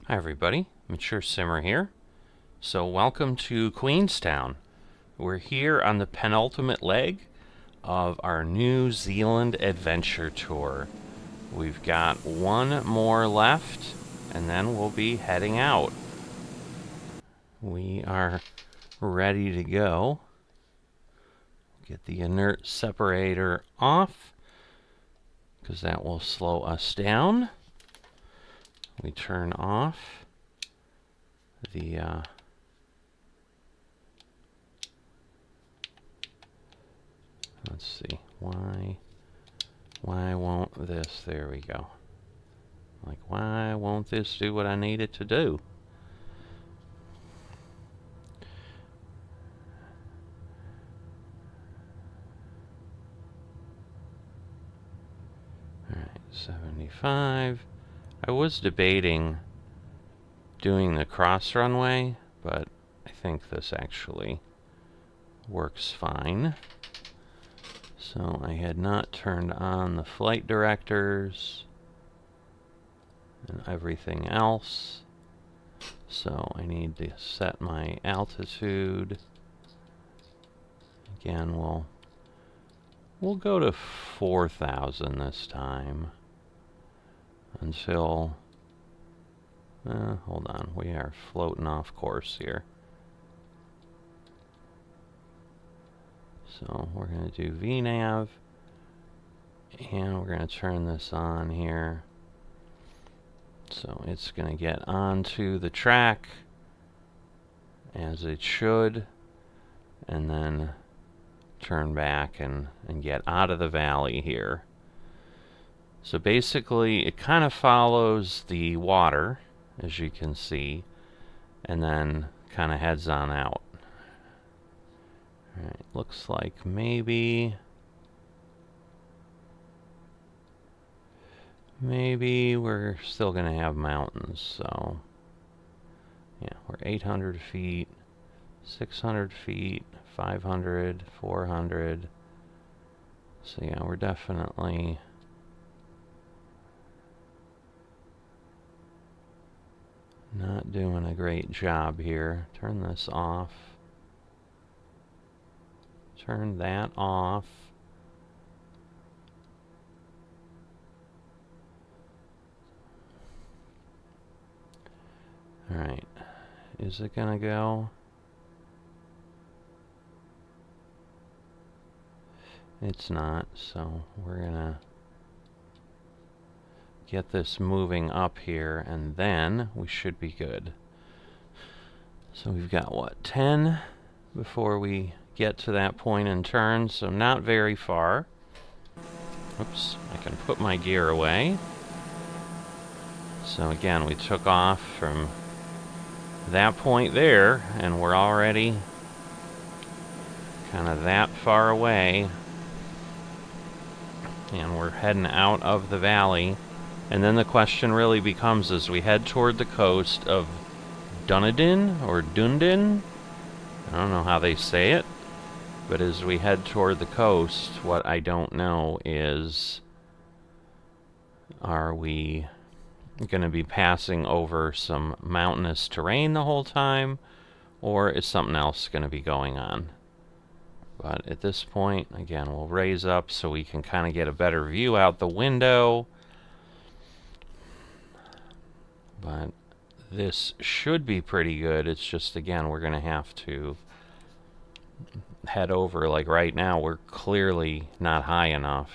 Hi everybody, Mature Simmer here. So welcome to Queenstown. We're here on the penultimate leg of our New Zealand adventure tour. We've got one more left and then we'll be heading out. We are ready to go. Get the inert separator off because that will slow us down. We turn off the let's see, why won't this, there we go. Like, why won't this do what I need it to do? Alright, 75. I was debating doing the cross runway, but I think this actually works fine. So I had not turned on the flight directors and everything else. So I need to set my altitude. Again, we'll go to 4,000 this time until hold on, we are floating off course here. So we're going to do VNav, and we're going to turn this on here. So it's going to get onto the track, as it should, and then turn back and get out of the valley here. So basically, it kind of follows the water, as you can see, and then kind of heads on out. Alright, looks like maybe we're still going to have mountains, so yeah, we're 800 feet, 600 feet, 500, 400, so yeah, we're definitely not doing a great job here. Turn this off. Turn that off. Alright. Is it gonna go? It's not, so we're gonna get this moving up here, and then we should be good. So we've got, what, 10 before we get to that point and turn, so not very far. Oops, I can put my gear away. So again, we took off from that point there, and we're already kind of that far away. And we're heading out of the valley. And then the question really becomes, as we head toward the coast of Dunedin, or Dunedin, I don't know how they say it, but as we head toward the coast, what I don't know is, are we going to be passing over some mountainous terrain the whole time, or is something else going to be going on? But at this point, again, we'll raise up so we can kind of get a better view out the window. But this should be pretty good. It's just, again, we're going to have to head over. Like right now, we're clearly not high enough.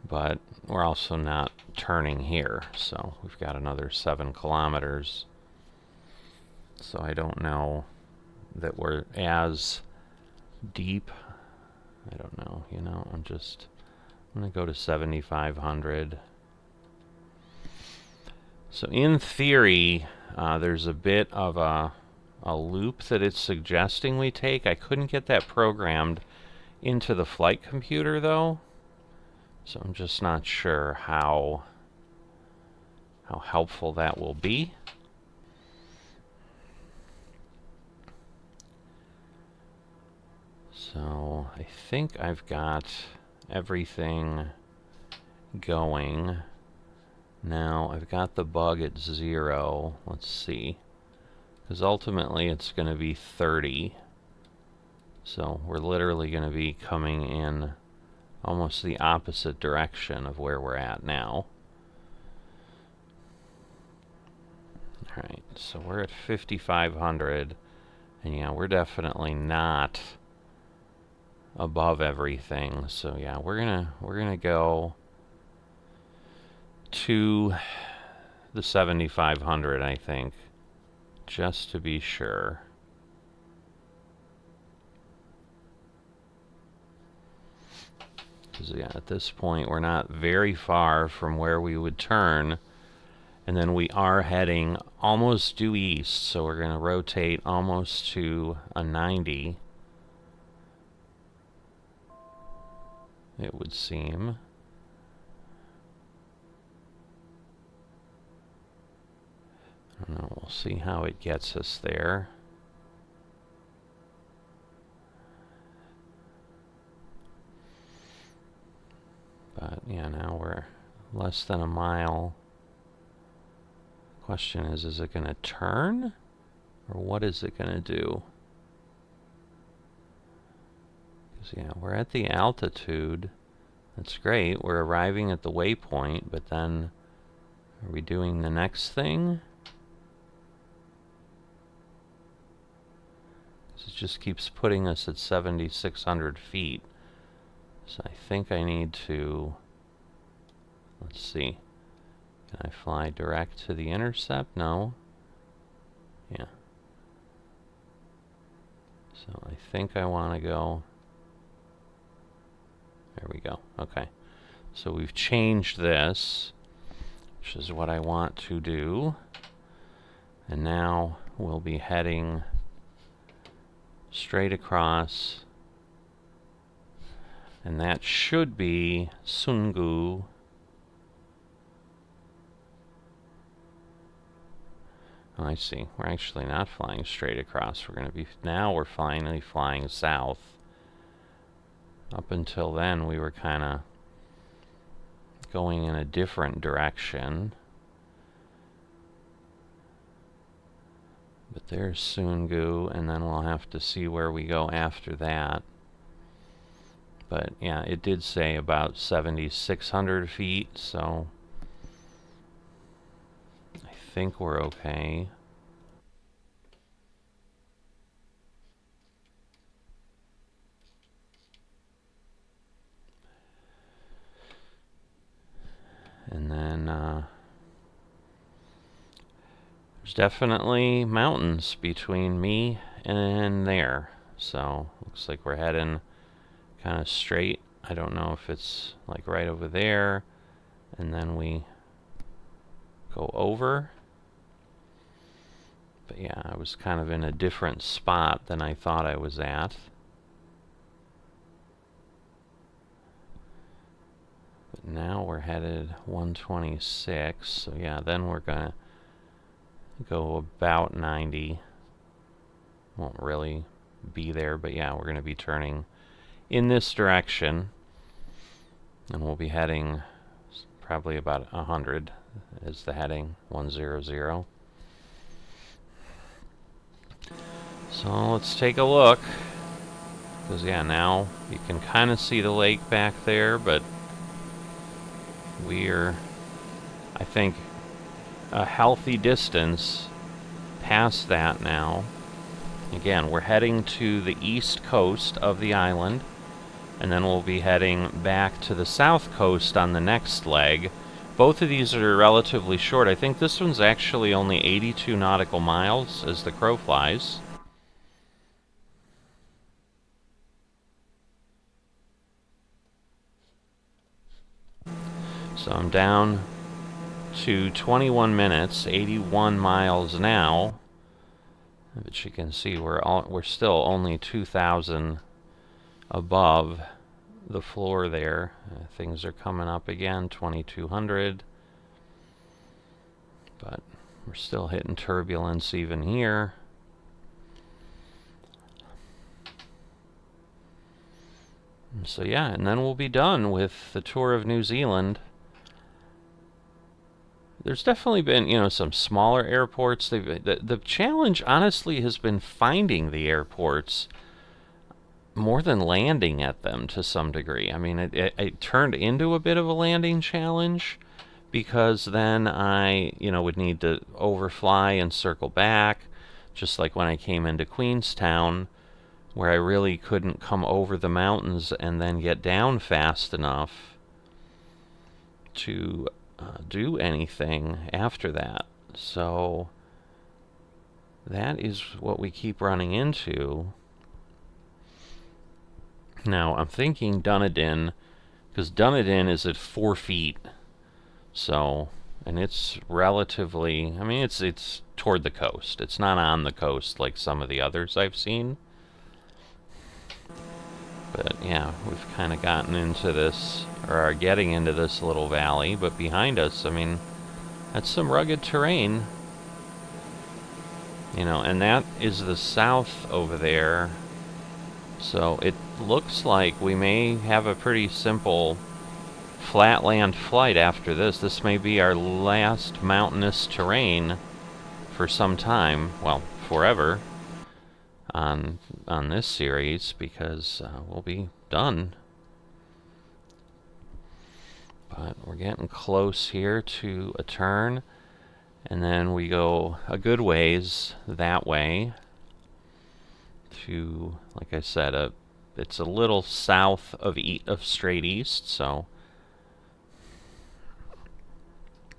But we're also not turning here. So we've got another 7 kilometers. So I don't know that we're as deep. I don't know, you know, I'm going to go to 7,500. So in theory, there's a bit of a loop that it's suggesting we take. I couldn't get that programmed into the flight computer, though. So I'm just not sure how helpful that will be. So I think I've got everything going Now I've got the bug at 0. Let's see. Because ultimately it's going to be 30. So we're literally going to be coming in almost the opposite direction of where we're at now. Alright, so we're at 5,500. And yeah, we're definitely not above everything. So yeah, we're gonna go to the 7,500, I think, just to be sure. Because yeah, at this point we're not very far from where we would turn, and then we are heading almost due east, so we're going to rotate almost to a 90, it would seem. I don't know, we'll see how it gets us there. But yeah, now we're less than a mile. Question is it going to turn? Or what is it going to do? Because yeah, we're at the altitude. That's great. We're arriving at the waypoint, but then are we doing the next thing? It just keeps putting us at 7,600 feet. So I think I need to, let's see, can I fly direct to the intercept? No. Yeah. So I think I want to go, there we go, okay. So we've changed this, which is what I want to do. And now we'll be heading straight across, and that should be Sungu. Oh, I see. We're actually not flying straight across. We're going to be, now we're finally flying south. Up until then, we were kind of going in a different direction. But there's Sungu, and then we'll have to see where we go after that. But yeah, it did say about 7,600 feet, so I think we're okay. And then there's definitely mountains between me and there. So looks like we're heading kind of straight. I don't know if it's like right over there, and then we go over. But yeah, I was kind of in a different spot than I thought I was at. But now we're headed 126, so yeah, then we're gonna go about 90. Won't really be there, but yeah, we're gonna be turning in this direction, and we'll be heading probably about 100 is the heading, 100. So let's take a look, because yeah, now you can kind of see the lake back there, but we're, I think, a healthy distance past that now. Again, we're heading to the east coast of the island, and then we'll be heading back to the south coast on the next leg. Both of these are relatively short. I think this one's actually only 82 nautical miles as the crow flies. So I'm down to 21 minutes, 81 miles now. But you can see we're still only 2,000 above the floor there. Things are coming up again, 2,200. But we're still hitting turbulence even here. And so yeah, and then we'll be done with the tour of New Zealand. there's definitely been, you know, some smaller airports. The challenge, honestly, has been finding the airports more than landing at them to some degree. I mean, it turned into a bit of a landing challenge because then I, you know, would need to overfly and circle back, just like when I came into Queenstown, where I really couldn't come over the mountains and then get down fast enough to do anything after that. So that is what we keep running into. Now, I'm thinking Dunedin, because Dunedin is at 4 feet. So, and it's relatively, I mean, it's toward the coast. It's not on the coast like some of the others I've seen. But yeah, we've kind of gotten into this, or are getting into this little valley. But behind us, I mean, that's some rugged terrain. You know, and that is the south over there. So it looks like we may have a pretty simple flatland flight after this. This may be our last mountainous terrain for some time. Well, forever on this series, because we'll be done. But we're getting close here to a turn, and then we go a good ways that way to, like I said, it's a little south of straight east, so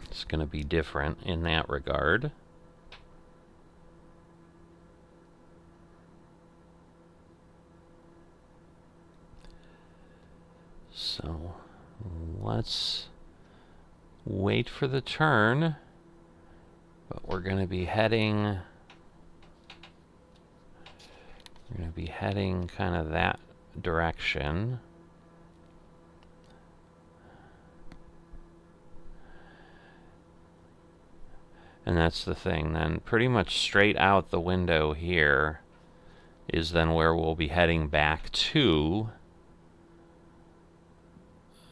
it's going to be different in that regard. So let's wait for the turn, but we're going to be heading kind of that direction. And that's the thing, then pretty much straight out the window here is then where we'll be heading back to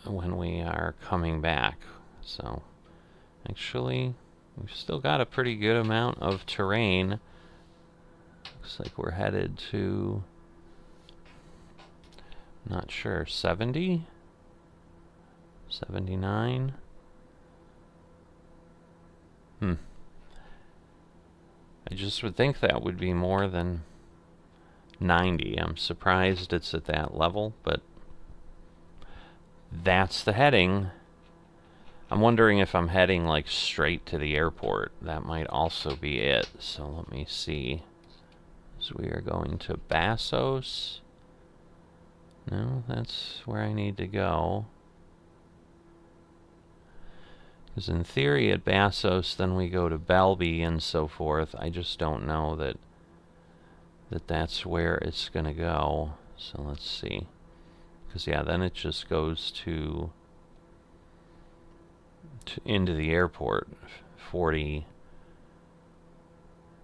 when we are coming back. So actually, we've still got a pretty good amount of terrain. Looks like we're headed to, not sure, 70? 79? I just would think that would be more than 90. I'm surprised it's at that level, but that's the heading. I'm wondering if I'm heading like straight to the airport. That might also be it. So let me see. So we are going to Bassos. No, that's where I need to go. Because in theory at Bassos, then we go to Belby and so forth. I just don't know that that's where it's going to go. So let's see. Because yeah, then it just goes to into the airport, 40.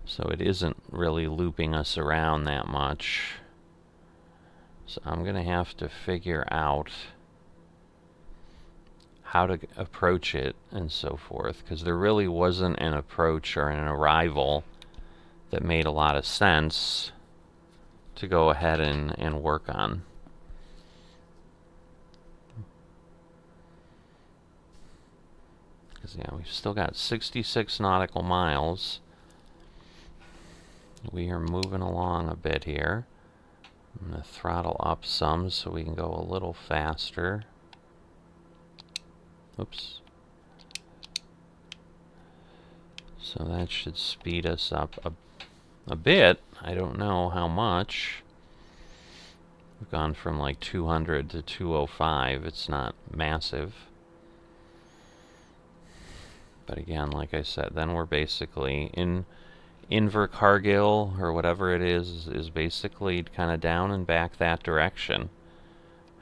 So it isn't really looping us around that much. So I'm going to have to figure out how to approach it and so forth, because there really wasn't an approach or an arrival that made a lot of sense to go ahead and work on. Because yeah, we've still got 66 nautical miles. We are moving along a bit here. I'm going to throttle up some so we can go a little faster. Oops. So that should speed us up a bit. I don't know how much. We've gone from like 200 to 205. It's not massive. But again, like I said, then we're basically in Invercargill, or whatever it is basically kind of down and back that direction.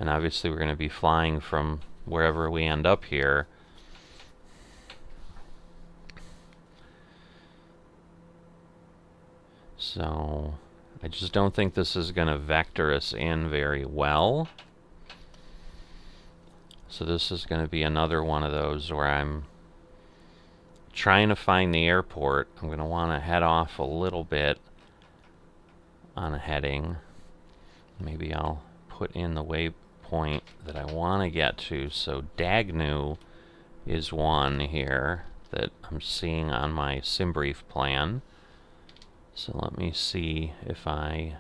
And obviously we're going to be flying from wherever we end up here. So I just don't think this is going to vector us in very well. So this is going to be another one of those where I'm trying to find the airport, I'm going to want to head off a little bit on a heading. Maybe I'll put in the waypoint that I want to get to. So Dagnu is one here that I'm seeing on my SimBrief plan. So let me see if I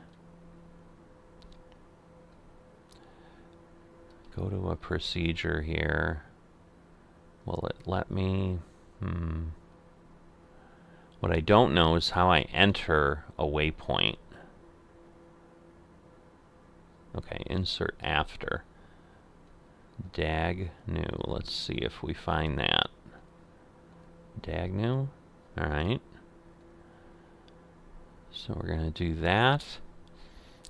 go to a procedure here. Will it let me? What I don't know is how I enter a waypoint. Okay, insert after. Dagnu. Let's see if we find that. Dagnu. Alright. So we're going to do that.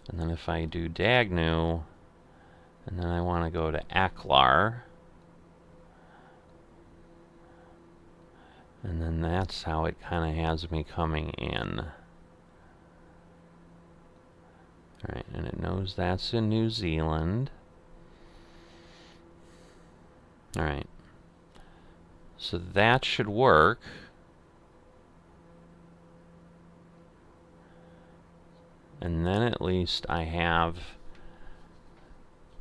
And then if I do Dagnu, and then I want to go to Aklar. And then that's how it kind of has me coming in. Alright, and it knows that's in New Zealand. Alright. So that should work. And then at least I have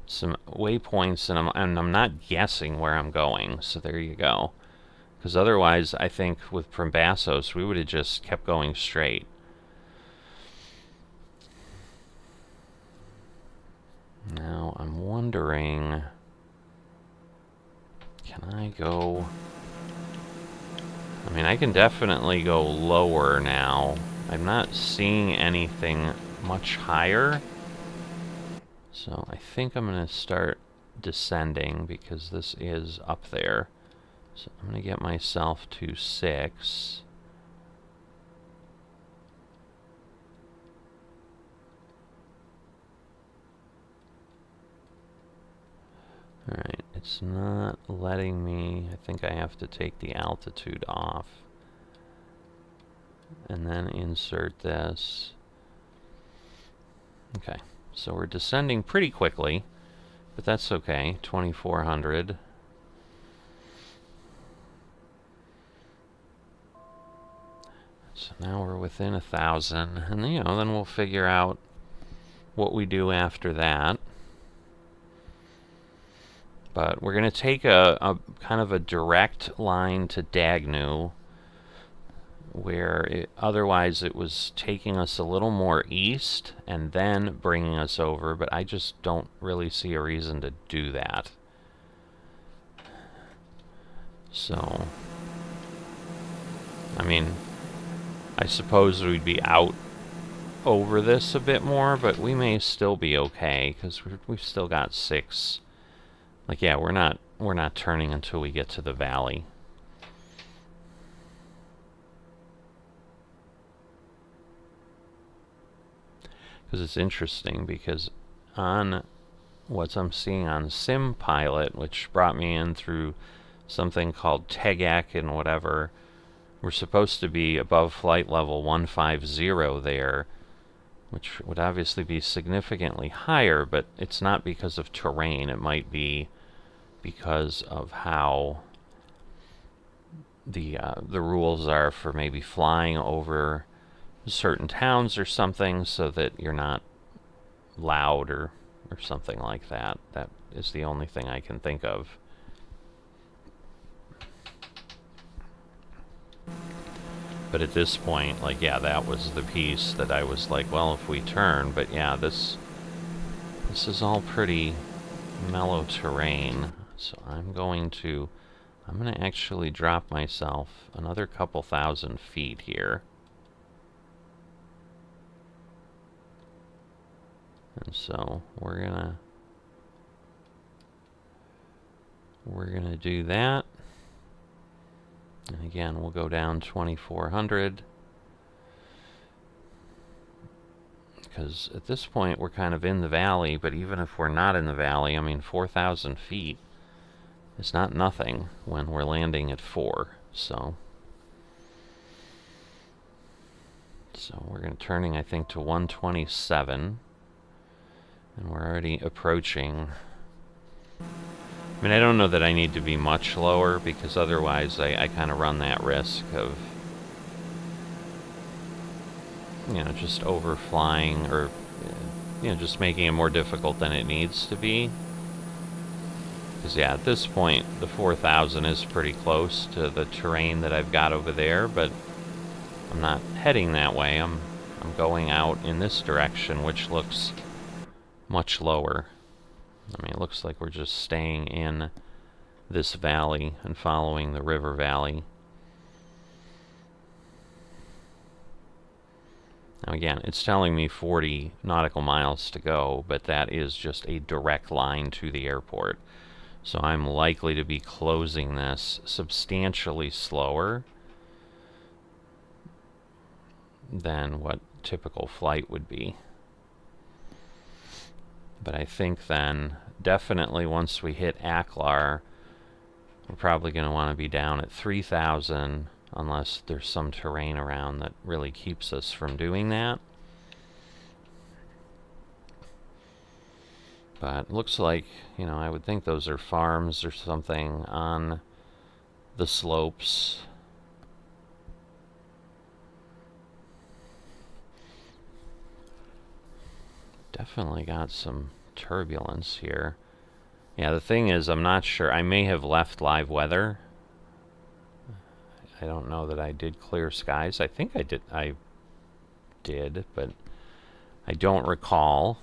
some waypoints, and I'm not guessing where I'm going. So there you go. Because otherwise, I think with Primbassos, we would have just kept going straight. Now, I'm wondering, can I go? I mean, I can definitely go lower now. I'm not seeing anything much higher. So I think I'm going to start descending because this is up there. So I'm going to get myself to 6. Alright, it's not letting me. I think I have to take the altitude off. And then insert this. Okay, so we're descending pretty quickly, but that's okay. 2400. So now we're within 1,000, and then we'll figure out what we do after that. But we're going to take a kind of a direct line to Dagnu, where otherwise it was taking us a little more east and then bringing us over, but I just don't really see a reason to do that. So, I mean, I suppose we'd be out over this a bit more, but we may still be okay, because we've still got 6. Like, yeah, we're not turning until we get to the valley. Because it's interesting, because on what I'm seeing on SimPilot, which brought me in through something called TEGEC and whatever, we're supposed to be above flight level 150 there, which would obviously be significantly higher, but it's not because of terrain. It might be because of how the rules are for maybe flying over certain towns or something, so that you're not loud or something like that. That is the only thing I can think of. But at this point, like, yeah, that was the piece that I was like, well, if we turn, but yeah, this is all pretty mellow terrain. So I'm going to actually drop myself another couple thousand feet here. And so we're gonna do that. And again, we'll go down 2400. Because at this point, we're kind of in the valley, but even if we're not in the valley, I mean, 4,000 feet is not nothing when we're landing at 4. So we're turning, I think, to 127. And we're already approaching I mean, I don't know that I need to be much lower, because otherwise I kind of run that risk of, just overflying, or, just making it more difficult than it needs to be. Because, yeah, at this point, the 4,000 is pretty close to the terrain that I've got over there, but I'm not heading that way. I'm going out in this direction, which looks much lower. I mean, it looks like we're just staying in this valley and following the river valley. Now again, it's telling me 40 nautical miles to go, but that is just a direct line to the airport. So I'm likely to be closing this substantially slower than what typical flight would be. But I think then, definitely once we hit Aklar, we're probably going to want to be down at 3,000, unless there's some terrain around that really keeps us from doing that. But it looks like, I would think those are farms or something on the slopes. Definitely got some turbulence here. Yeah, the thing is, I'm not sure. I may have left live weather. I don't know that I did clear skies. I think I did, but I don't recall.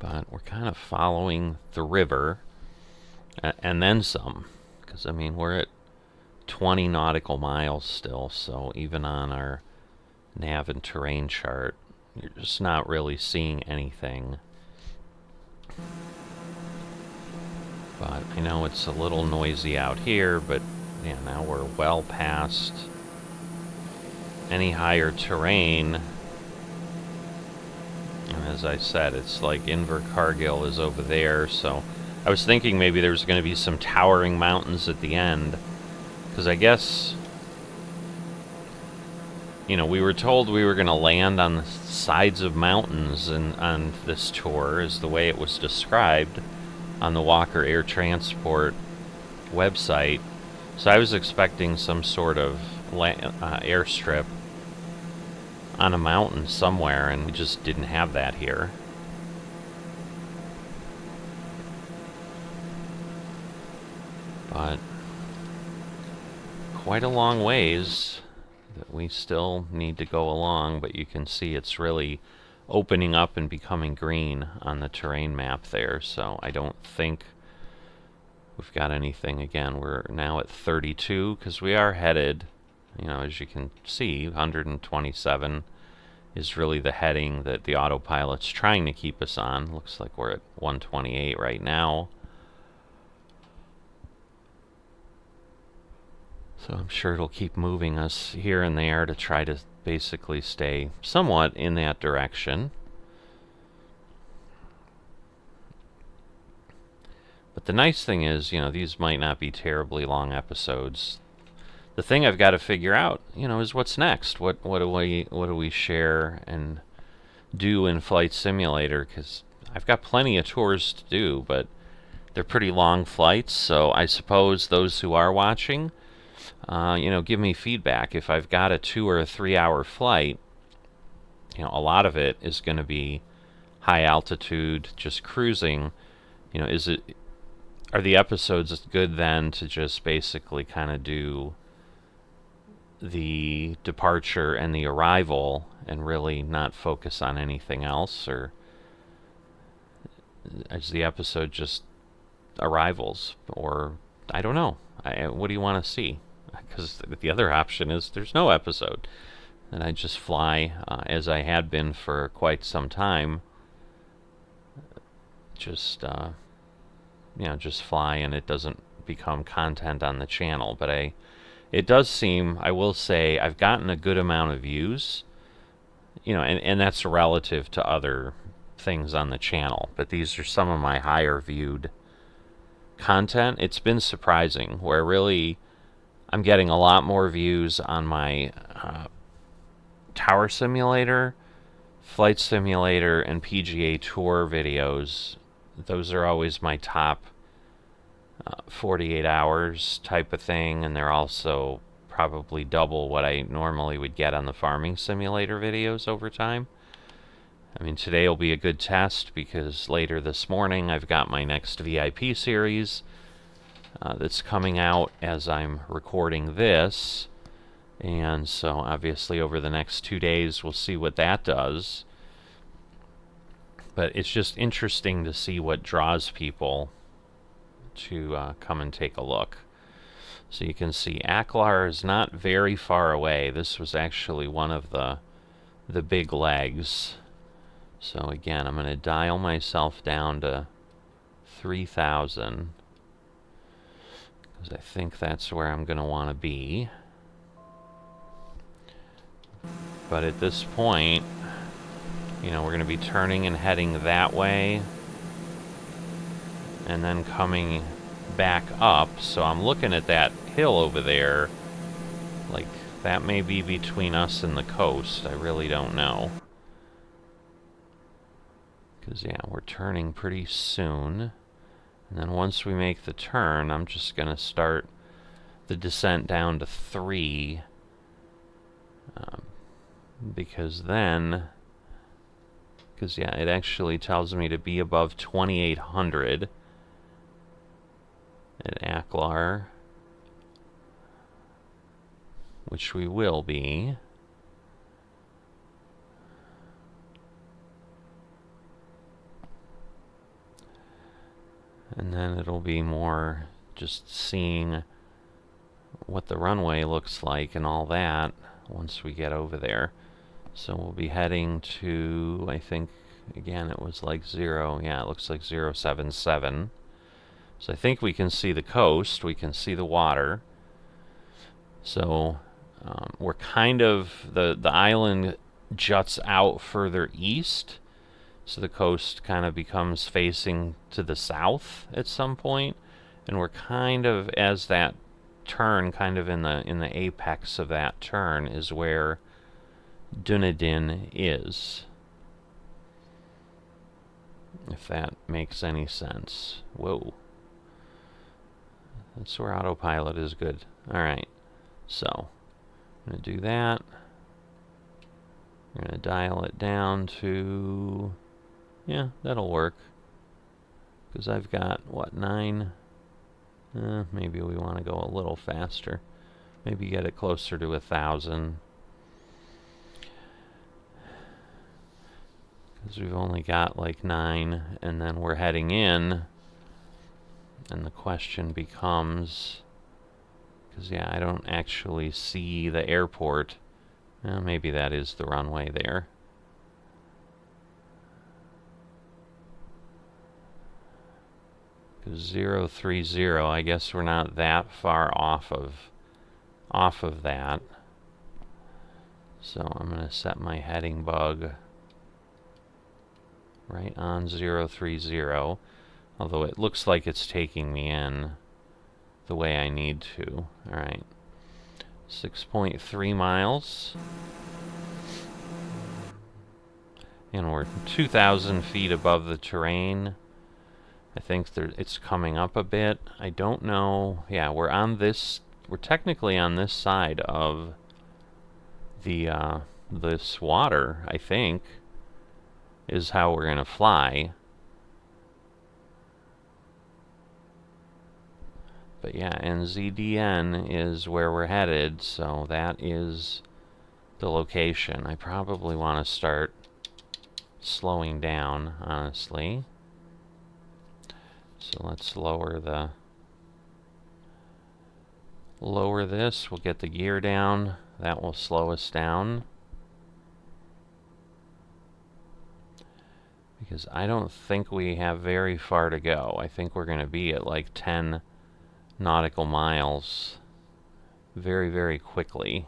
But we're kind of following the river, and then some, because I mean, we're at 20 nautical miles still, so even on our nav and terrain chart, you're just not really seeing anything. But I know it's a little noisy out here, but yeah, now we're well past any higher terrain. And as I said, it's like Invercargill is over there, so I was thinking maybe there's going to be some towering mountains at the end, because I guess, we were told we were going to land on the sides of mountains on this tour, is the way it was described on the Walker Air Transport website. So I was expecting some sort of airstrip on a mountain somewhere, and we just didn't have that here. But quite a long ways that we still need to go along, but you can see it's really opening up and becoming green on the terrain map there, so I don't think we've got anything. Again, we're now at 32, because we are headed, as you can see, 127 is really the heading that the autopilot's trying to keep us on. Looks like we're at 128 right now. So I'm sure it'll keep moving us here and there to try to basically stay somewhat in that direction. But the nice thing is, these might not be terribly long episodes. The thing I've got to figure out, is what's next. What do we share and do in Flight Simulator? Because I've got plenty of tours to do, but they're pretty long flights. So I suppose those who are watching, give me feedback. If I've got a 2 or a 3 hour flight, a lot of it is going to be high altitude, just cruising. Are the episodes good then to just basically kind of do the departure and the arrival and really not focus on anything else? Or is the episode just arrivals? Or I don't know. What do you want to see? Because the other option is there's no episode, and I just fly as I had been for quite some time. Just fly, and it doesn't become content on the channel. But it does seem, I will say, I've gotten a good amount of views. you know, and that's relative to other things on the channel, but these are some of my higher viewed content. It's been surprising where really I'm getting a lot more views on my tower simulator, flight simulator, and PGA Tour videos. Those are always my top 48 hours type of thing, and they're also probably double what I normally would get on the farming simulator videos over time. I mean, today will be a good test because later this morning I've got my next VIP series that's coming out as I'm recording this. And so obviously over the next 2 days we'll see what that does. But it's just interesting to see what draws people to come and take a look. So you can see Aklar is not very far away. This was actually one of the big legs. So again, I'm going to dial myself down to 3,000 because I think that's where I'm going to want to be. But at this point, you know, we're going to be turning and heading that way and then coming back up. So I'm looking at that hill over there. Like, that may be between us and the coast. I really don't know. Because, yeah, we're turning pretty soon. And then once we make the turn, I'm just going to start the descent down to 3. Because then... Because, yeah, it actually tells me to be above 2,800 at Aklar, which we will be. And then it'll be more just seeing what the runway looks like and all that once we get over there. So we'll be heading to, I think, again, it was like 0. Yeah, it looks like 077. So I think we can see the coast. We can see the water. So we're kind of, the island juts out further east. So the coast kind of becomes facing to the south at some point. And we're kind of, as that turn, kind of in the apex of that turn is where Dunedin is, if that makes any sense. Whoa. That's where autopilot is good. Alright, so I'm going to do that. We're going to dial it down to, yeah, that'll work. Because I've got, what, 9? Maybe we want to go a little faster. Maybe get it closer to 1,000. Because we've only got like 9, and then we're heading in, and the question becomes, because yeah, I don't actually see the airport. Maybe that is the runway there. Because 030, I guess we're not that far off of that. So I'm going to set my heading bug right on 030, although it looks like it's taking me in the way I need to. Alright, 6.3 miles. And we're 2,000 feet above the terrain. I think it's coming up a bit. I don't know. Yeah, we're technically on this side of the this water, I think, is how we're going to fly. But yeah, Nzqn-Nzdn is where we're headed, so that is the location. I probably want to start slowing down, honestly. So let's lower this. We'll get the gear down. That will slow us down. Because I don't think we have very far to go. I think we're going to be at like 10 nautical miles very, very quickly.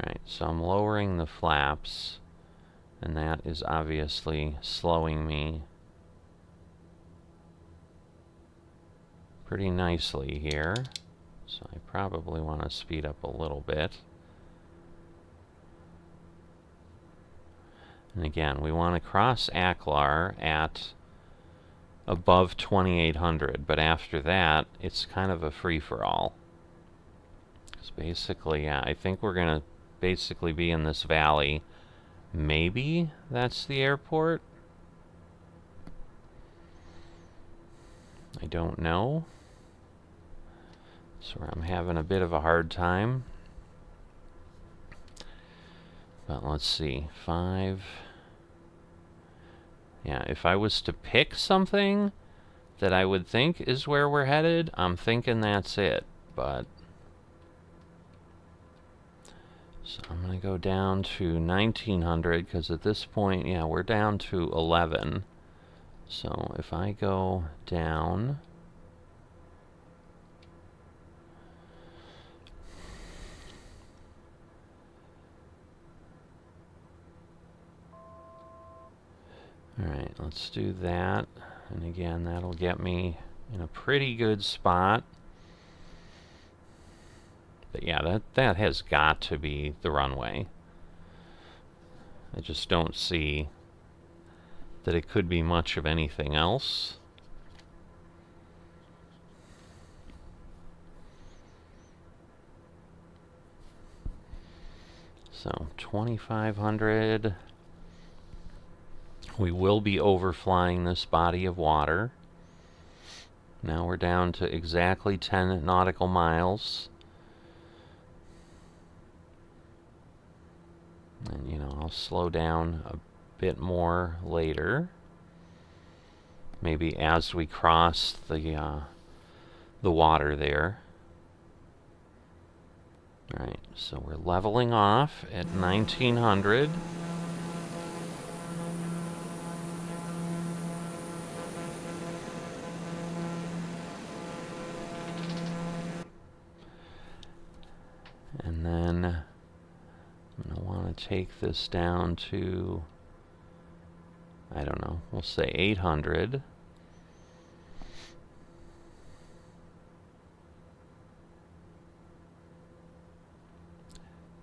Alright, so I'm lowering the flaps, and that is obviously slowing me pretty nicely here. So I probably want to speed up a little bit. And again, we want to cross Aklar at above 2800, but after that, it's kind of a free-for-all. Because basically, yeah, I think we're going to basically be in this valley. Maybe that's the airport? I don't know. So I'm having a bit of a hard time. But let's see, 5. Yeah, if I was to pick something that I would think is where we're headed, I'm thinking that's it. But so I'm going to go down to 1900, because at this point, yeah, we're down to 11. So if I go down, alright, let's do that. And again, that'll get me in a pretty good spot. But yeah, that has got to be the runway. I just don't see that it could be much of anything else. So 2500. We will be overflying this body of water. Now we're down to exactly 10 nautical miles. And, you know, I'll slow down a bit more later. Maybe as we cross the water there. Alright, so we're leveling off at 1900. And then I'm going to want to take this down to, I don't know, we'll say 800.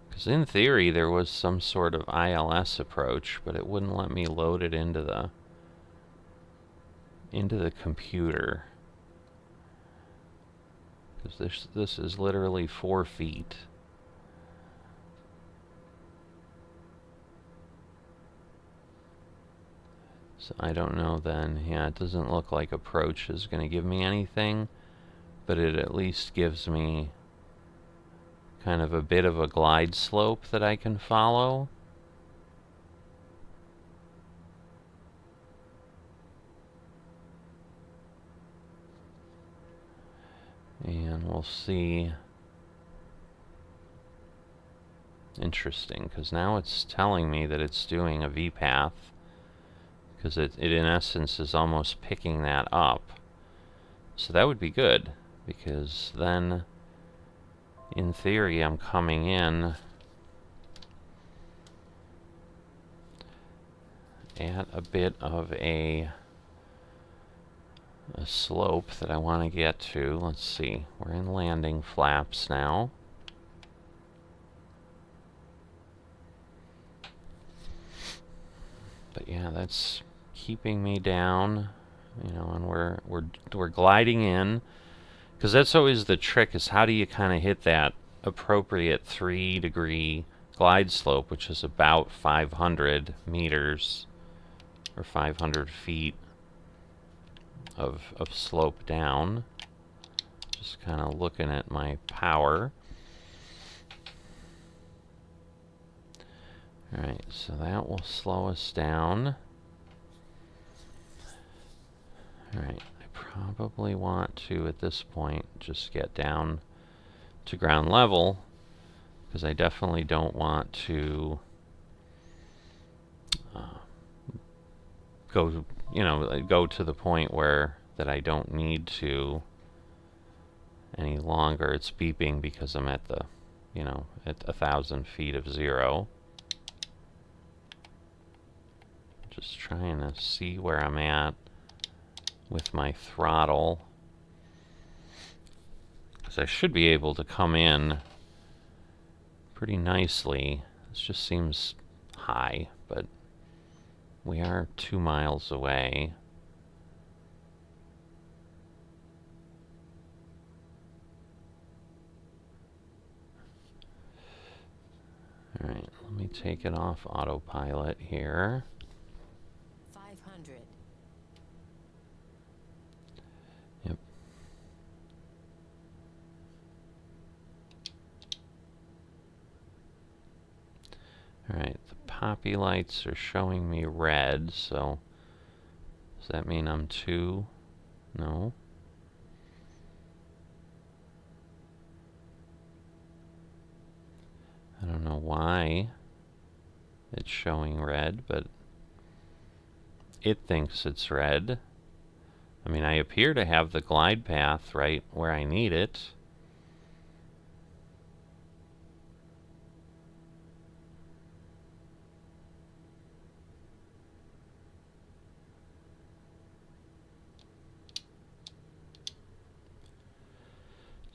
Because in theory there was some sort of ILS approach, but it wouldn't let me load it into the computer. Because this is literally 4 feet. So I don't know then. Yeah, it doesn't look like approach is going to give me anything, but it at least gives me kind of a bit of a glide slope that I can follow. And we'll see. Interesting, because now it's telling me that it's doing a V-path, because it in essence is almost picking that up. So that would be good, because then in theory I'm coming in at a bit of a slope that I want to get to. Let's see, we're in landing flaps now. But yeah, that's keeping me down, you know, and we're gliding in, because that's always the trick, is how do you kind of hit that appropriate 3-degree glide slope, which is about 500 meters or 500 feet of slope down. Just kind of looking at my power. Alright, so that will slow us down. Alright, I probably want to, at this point, just get down to ground level, because I definitely don't want to go to the point where that I don't need to any longer. It's beeping because I'm at the you know, at 1,000 feet of zero. Just trying to see where I'm at with my throttle, because I should be able to come in pretty nicely. This just seems high, but we are 2 miles away. All right, let me take it off autopilot here. 500. Yep. All right, the poppy lights are showing me red, so does that mean I'm 2? No. I don't know why it's showing red, but it thinks it's red. I mean, I appear to have the glide path right where I need it.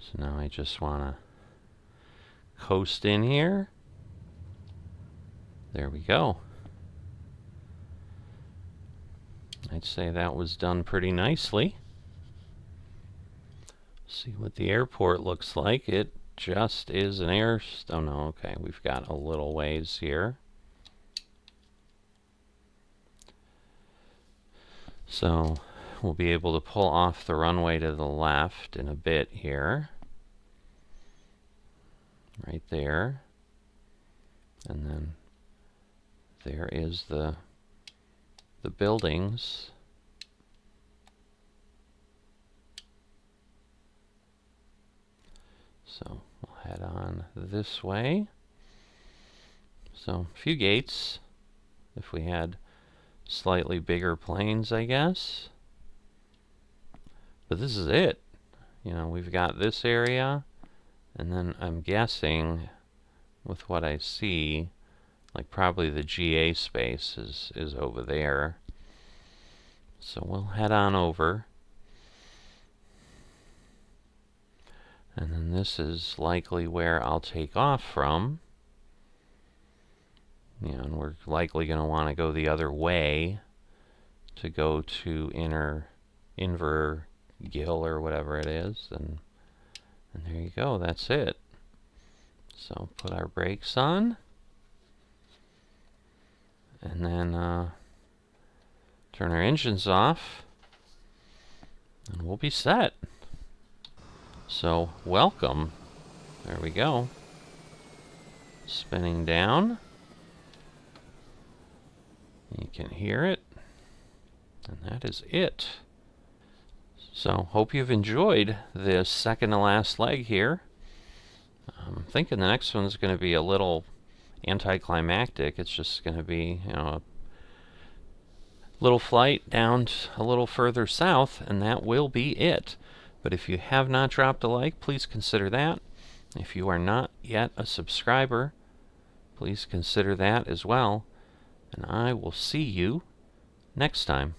So now I just want to coast in here. There we go. I'd say that was done pretty nicely. See what the airport looks like. It just is an air... Oh no, okay, we've got a little ways here. So we'll be able to pull off the runway to the left in a bit here. Right there. And then there is the buildings. So we'll head on this way. So a few gates. If we had slightly bigger planes, I guess. But this is it. You know, we've got this area, and then I'm guessing with what I see, like probably the GA space is over there. So we'll head on over. And then this is likely where I'll take off from. You know, and we're likely going to want to go the other way to go to Invergill or whatever it is. And there you go, that's it. So put our brakes on. And then turn our engines off. And we'll be set. So, welcome. There we go. Spinning down. You can hear it. And that is it. So, hope you've enjoyed this second to last leg here. I'm thinking the next one's going to be a little anticlimactic. It's just going to be, you know, a little flight down a little further south, and that will be it. But if you have not dropped a like, please consider that. If you are not yet a subscriber, please consider that as well. And I will see you next time.